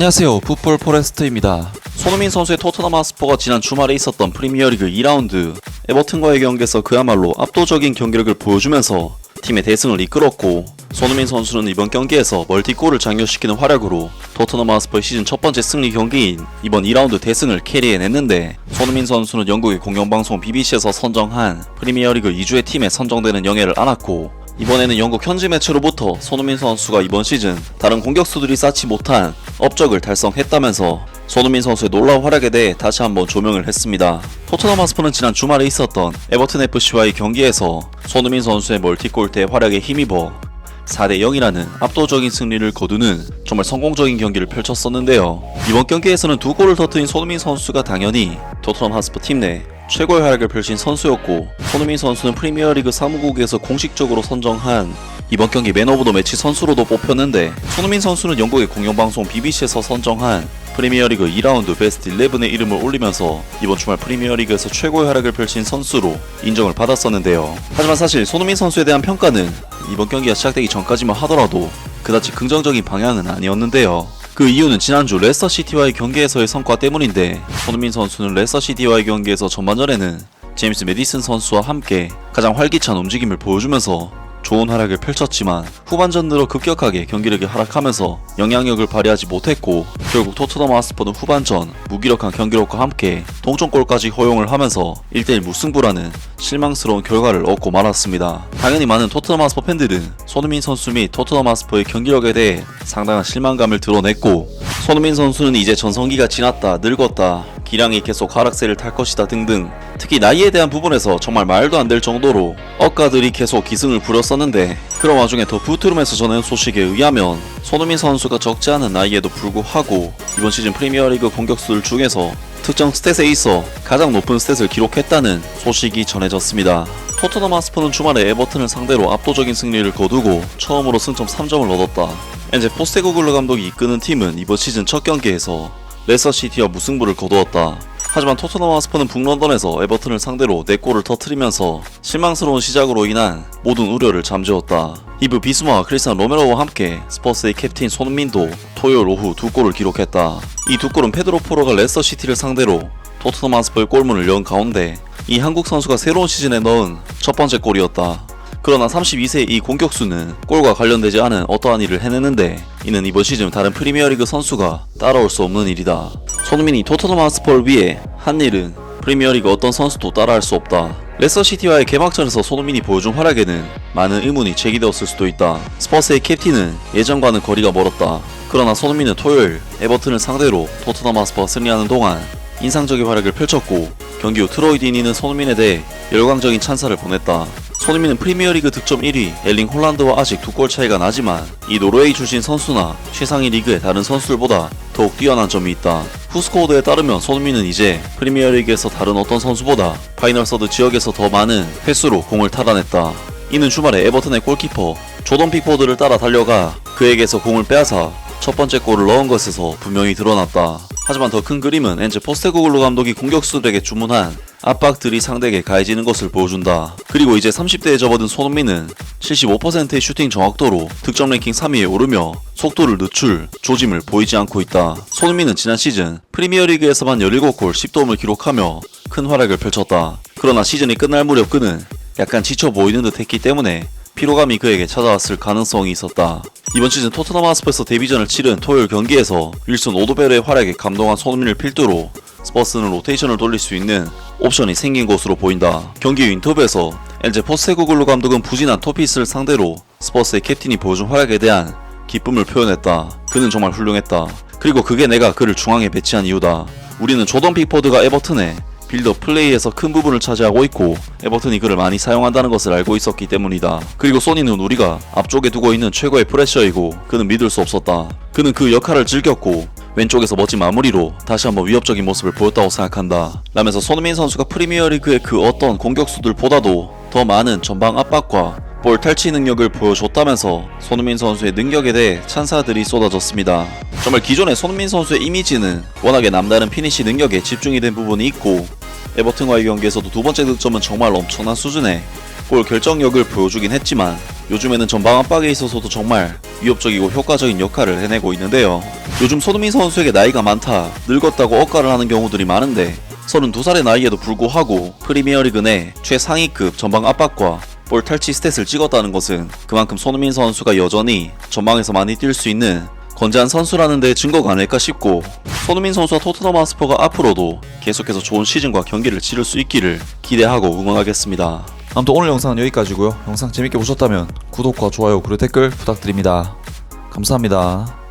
안녕하세요, 풋볼 포레스트입니다. 손흥민 선수의 토트넘 하스퍼가 지난 주말에 있었던 프리미어리그 2라운드 에버튼과의 경기에서 그야말로 압도적인 경기력을 보여주면서 팀의 대승을 이끌었고, 손흥민 선수는 이번 경기에서 멀티골을 장려시키는 활약으로 토트넘 하스퍼의 시즌 첫 번째 승리 경기인 이번 2라운드 대승을 캐리해냈는데, 손흥민 선수는 영국의 공영방송 BBC에서 선정한 프리미어리그 2주의 팀에 선정되는 영예를 안았고, 이번에는 영국 현지 매체로부터 손흥민 선수가 이번 시즌 다른 공격수들이 쌓지 못한 업적을 달성했다면서 손흥민 선수의 놀라운 활약에 대해 다시 한번 조명을 했습니다. 토트넘 하스퍼는 지난 주말에 있었던 에버튼 FC와의 경기에서 손흥민 선수의 멀티골 대활약에 힘입어 4대0이라는 압도적인 승리를 거두는 정말 성공적인 경기를 펼쳤었는데요. 이번 경기에서는 두 골을 터뜨린 손흥민 선수가 당연히 토트넘 하스퍼 팀 내 최고의 활약을 펼친 선수였고, 손흥민 선수는 프리미어리그 사무국에서 공식적으로 선정한 이번 경기 맨 오브 더 매치 선수로도 뽑혔는데, 손흥민 선수는 영국의 공영방송 BBC에서 선정한 프리미어리그 2라운드 베스트 11의 이름을 올리면서 이번 주말 프리미어리그에서 최고의 활약을 펼친 선수로 인정을 받았었는데요. 하지만 사실 손흥민 선수에 대한 평가는 이번 경기가 시작되기 전까지만 하더라도 그다지 긍정적인 방향은 아니었는데요. 그 이유는 지난주 레스터시티와의 경기에서의 성과 때문인데, 손흥민 선수는 레스터시티와의 경기에서 전반전에는 제임스 매디슨 선수와 함께 가장 활기찬 움직임을 보여주면서 좋은 활약을 펼쳤지만, 후반전 들어 급격하게 경기력이 하락하면서 영향력을 발휘하지 못했고, 결국 토트넘 하스퍼는 후반전 무기력한 경기력과 함께 동점골까지 허용을 하면서 1대1 무승부라는 실망스러운 결과를 얻고 말았습니다. 당연히 많은 토트넘 하스퍼 팬들은 손흥민 선수 및 토트넘 하스퍼의 경기력에 대해 상당한 실망감을 드러냈고, 손흥민 선수는 이제 전성기가 지났다, 늙었다, 기량이 계속 하락세를 탈 것이다 등등, 특히 나이에 대한 부분에서 정말 말도 안 될 정도로 억가들이 계속 기승을 부렸었는데, 그런 와중에 더 부트룸에서 전해온 소식에 의하면 손흥민 선수가 적지 않은 나이에도 불구하고 이번 시즌 프리미어리그 공격수들 중에서 특정 스탯에 있어 가장 높은 스탯을 기록했다는 소식이 전해졌습니다. 토트넘 하스퍼는 주말에 에버튼을 상대로 압도적인 승리를 거두고 처음으로 승점 3점을 얻었다. 엔제 포스테코글루 감독이 이끄는 팀은 이번 시즌 첫 경기에서 레스터시티와 무승부를 거두었다. 하지만 토트넘 하스퍼는 북런던에서 에버튼을 상대로 4골을 터뜨리면서 실망스러운 시작으로 인한 모든 우려를 잠재웠다. 이브 비스마와 크리스찬 로메로와 함께 스퍼스의 캡틴 손흥민도 토요일 오후 2골을 기록했다. 이 2골은 페드로 포로가 레스터시티를 상대로 토트넘 하스퍼의 골문을 연 가운데 이 한국 선수가 새로운 시즌에 넣은 첫 번째 골이었다. 그러나 32세의 이 공격수는 골과 관련되지 않은 어떠한 일을 해내는데, 이는 이번 시즌 다른 프리미어리그 선수가 따라올 수 없는 일이다. 손흥민이 토트넘 하스퍼를 위해 한 일은 프리미어리그 어떤 선수도 따라할 수 없다. 레스터시티와의 개막전에서 손흥민이 보여준 활약에는 많은 의문이 제기되었을 수도 있다. 스퍼스의 캡틴은 예전과는 거리가 멀었다. 그러나 손흥민은 토요일 에버튼을 상대로 토트넘 하스퍼가 승리하는 동안 인상적인 활약을 펼쳤고, 경기 후 트로이 디니는 손흥민에 대해 열광적인 찬사를 보냈다. 손흥민은 프리미어리그 득점 1위 엘링 홀란드와 아직 2골 차이가 나지만, 이 노르웨이 출신 선수나 최상위 리그의 다른 선수들보다 더욱 뛰어난 점이 있다. 후스코어드에 따르면 손흥민은 이제 프리미어리그에서 다른 어떤 선수보다 파이널 서드 지역에서 더 많은 횟수로 공을 탈환했다. 이는 주말에 에버튼의 골키퍼 조던 픽포드를 따라 달려가 그에게서 공을 빼앗아 첫 번째 골을 넣은 것에서 분명히 드러났다. 하지만 더 큰 그림은 엔제 포스테코글루 감독이 공격수들에게 주문한 압박들이 상대에게 가해지는 것을 보여준다. 그리고 이제 30대에 접어든 손흥민은 75%의 슈팅 정확도로 득점 랭킹 3위에 오르며 속도를 늦출 조짐을 보이지 않고 있다. 손흥민은 지난 시즌 프리미어리그에서만 17골 10도움을 기록하며 큰 활약을 펼쳤다. 그러나 시즌이 끝날 무렵 그는 약간 지쳐 보이는 듯 했기 때문에 피로감이 그에게 찾아왔을 가능성이 있었다. 이번 시즌 토트넘 하스퍼에서 데뷔전을 치른 토요일 경기에서 윌슨 오도베르의 활약에 감동한 손흥민을 필두로 스퍼스는 로테이션을 돌릴 수 있는 옵션이 생긴 것으로 보인다. 경기 후 인터뷰에서 엔제 포스테코글루 감독은 부진한 토피스를 상대로 스퍼스의 캡틴이 보여준 활약에 대한 기쁨을 표현했다. 그는 정말 훌륭했다. 그리고 그게 내가 그를 중앙에 배치한 이유다. 우리는 조던 픽포드가 에버튼의 빌드업 플레이에서 큰 부분을 차지하고 있고, 에버튼이 그를 많이 사용한다는 것을 알고 있었기 때문이다. 그리고 소니는 우리가 앞쪽에 두고 있는 최고의 프레셔이고 그는 믿을 수 없었다. 그는 그 역할을 즐겼고 왼쪽에서 멋진 마무리로 다시 한번 위협적인 모습을 보였다고 생각한다. 라면서 손흥민 선수가 프리미어리그의 그 어떤 공격수들보다도 더 많은 전방 압박과 볼 탈취 능력을 보여줬다면서 손흥민 선수의 능력에 대해 찬사들이 쏟아졌습니다. 정말 기존의 손흥민 선수의 이미지는 워낙에 남다른 피니시 능력에 집중이 된 부분이 있고, 에버튼과의 경기에서도 두 번째 득점은 정말 엄청난 수준의 볼 결정력을 보여주긴 했지만 요즘에는 전방 압박에 있어서도 정말 위협적이고 효과적인 역할을 해내고 있는데요. 요즘 손흥민 선수에게 나이가 많다, 늙었다고 억가를 하는 경우들이 많은데 32살의 나이에도 불구하고 프리미어리그 내 최상위급 전방 압박과 볼 탈취 스탯을 찍었다는 것은 그만큼 손흥민 선수가 여전히 전방에서 많이 뛸 수 있는 건재한 선수라는 데 증거가 아닐까 싶고, 손흥민 선수와 토트넘 하스퍼가 앞으로도 계속해서 좋은 시즌과 경기를 치를 수 있기를 기대하고 응원하겠습니다. 아무튼 오늘 영상은 여기까지고요. 영상 재밌게 보셨다면 구독과 좋아요 그리고 댓글 부탁드립니다. 감사합니다.